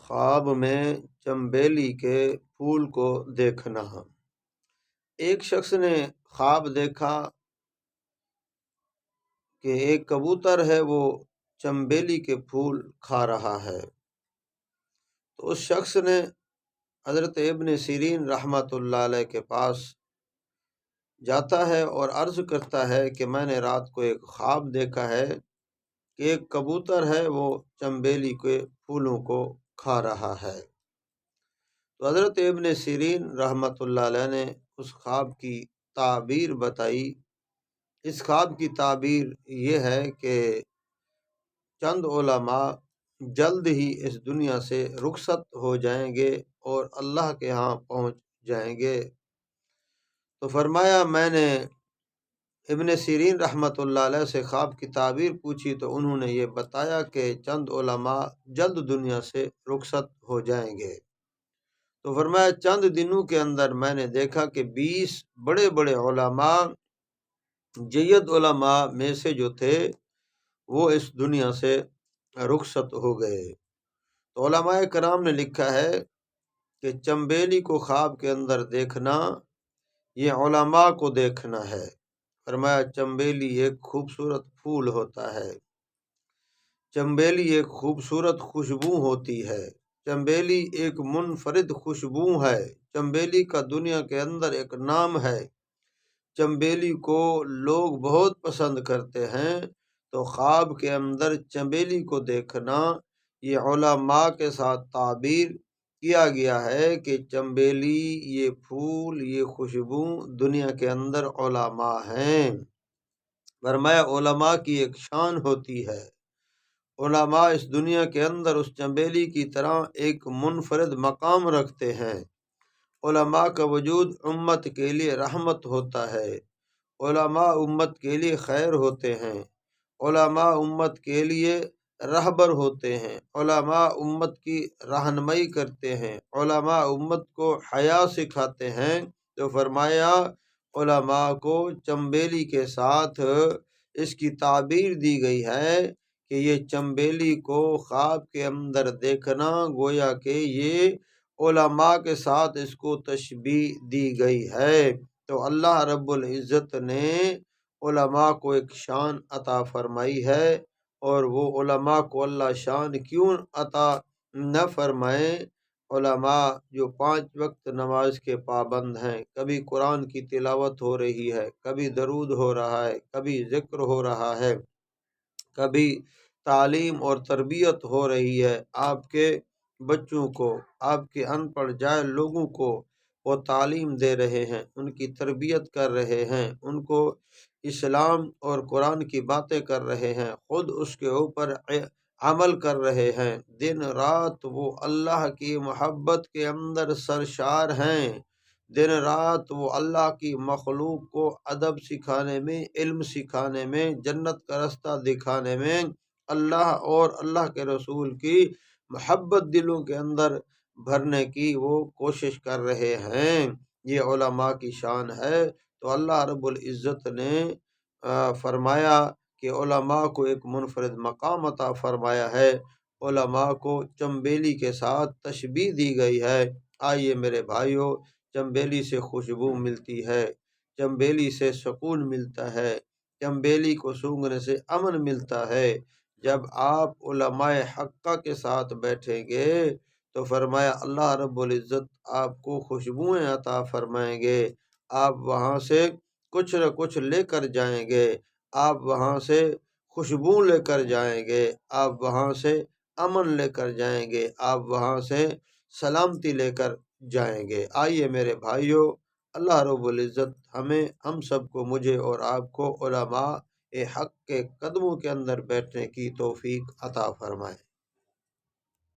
خواب میں چنبیلی کے پھول کو دیکھنا۔ ایک شخص نے خواب دیکھا کہ ایک کبوتر ہے وہ چنبیلی کے پھول کھا رہا ہے۔ تو اس شخص نے حضرت ابن سیرین رحمۃ اللہ علیہ کے پاس جاتا ہے اور عرض کرتا ہے کہ میں نے رات کو ایک خواب دیکھا ہے کہ ایک کبوتر ہے وہ چنبیلی کے پھولوں کو کھا رہا ہے۔ تو حضرت ابن سیرین رحمۃ اللہ علیہ نے اس خواب کی تعبیر بتائی۔ اس خواب کی تعبیر یہ ہے کہ چند علماء جلد ہی اس دنیا سے رخصت ہو جائیں گے اور اللہ کے ہاں پہنچ جائیں گے۔ تو فرمایا میں نے ابن سیرین رحمۃ اللہ علیہ سے خواب کی تعبیر پوچھی تو انہوں نے یہ بتایا کہ چند علماء جلد دنیا سے رخصت ہو جائیں گے۔ تو فرمایا چند دنوں کے اندر میں نے دیکھا کہ 20 بڑے بڑے علماء، جید علماء میں سے جو تھے وہ اس دنیا سے رخصت ہو گئے۔ تو علماء کرام نے لکھا ہے کہ چنبیلی کو خواب کے اندر دیکھنا یہ علماء کو دیکھنا ہے۔ فرمایا چنبیلی ایک خوبصورت پھول ہوتا ہے، چنبیلی ایک خوبصورت خوشبو ہوتی ہے، چنبیلی ایک منفرد خوشبو ہے، چنبیلی کا دنیا کے اندر ایک نام ہے، چنبیلی کو لوگ بہت پسند کرتے ہیں۔ تو خواب کے اندر چنبیلی کو دیکھنا یہ علماء کے ساتھ تعبیر کیا گیا ہے کہ چنبیلی یہ پھول یہ خوشبو دنیا کے اندر علماء ہیں۔ فرمایا علماء کی ایک شان ہوتی ہے، علماء اس دنیا کے اندر اس چنبیلی کی طرح ایک منفرد مقام رکھتے ہیں۔ علماء کا وجود امت کے لیے رحمت ہوتا ہے، علماء امت کے لیے خیر ہوتے ہیں، علماء امت کے لیے رہبر ہوتے ہیں، علماء امت کی رہنمائی کرتے ہیں، علماء امت کو حیا سکھاتے ہیں۔ تو فرمایا علماء کو چنبیلی کے ساتھ اس کی تعبیر دی گئی ہے کہ یہ چنبیلی کو خواب کے اندر دیکھنا گویا کہ یہ علماء کے ساتھ اس کو تشبیہ دی گئی ہے۔ تو اللہ رب العزت نے علماء کو ایک شان عطا فرمائی ہے، اور وہ علماء کو اللہ شان کیوں عطا نہ فرمائے؟ علماء جو 5 وقت نماز کے پابند ہیں، کبھی قرآن کی تلاوت ہو رہی ہے، کبھی درود ہو رہا ہے، کبھی ذکر ہو رہا ہے، کبھی تعلیم اور تربیت ہو رہی ہے، آپ کے بچوں کو، آپ کے ان پڑھ جاہل لوگوں کو وہ تعلیم دے رہے ہیں، ان کی تربیت کر رہے ہیں، ان کو اسلام اور قرآن کی باتیں کر رہے ہیں، خود اس کے اوپر عمل کر رہے ہیں، دن رات وہ اللہ کی محبت کے اندر سرشار ہیں، دن رات وہ اللہ کی مخلوق کو ادب سکھانے میں، علم سکھانے میں، جنت کا رستہ دکھانے میں، اللہ اور اللہ کے رسول کی محبت دلوں کے اندر بھرنے کی وہ کوشش کر رہے ہیں۔ یہ علماء کی شان ہے۔ تو اللہ رب العزت نے فرمایا کہ علماء کو ایک منفرد مقام عطا فرمایا ہے، علماء کو چنبیلی کے ساتھ تشبیہ دی گئی ہے۔ آئیے میرے بھائیو، چنبیلی سے خوشبو ملتی ہے، چنبیلی سے سکون ملتا ہے، چنبیلی کو سونگھنے سے امن ملتا ہے۔ جب آپ علماء حقہ کے ساتھ بیٹھیں گے تو فرمایا اللہ رب العزت آپ کو خوشبوئیں عطا فرمائیں گے، آپ وہاں سے کچھ نہ کچھ لے کر جائیں گے، آپ وہاں سے خوشبو لے کر جائیں گے، آپ وہاں سے امن لے کر جائیں گے، آپ وہاں سے سلامتی لے کر جائیں گے۔ آئیے میرے بھائیو، اللہ رب العزت ہمیں، ہم سب کو، مجھے اور آپ کو علماء حق کے قدموں کے اندر بیٹھنے کی توفیق عطا فرمائے۔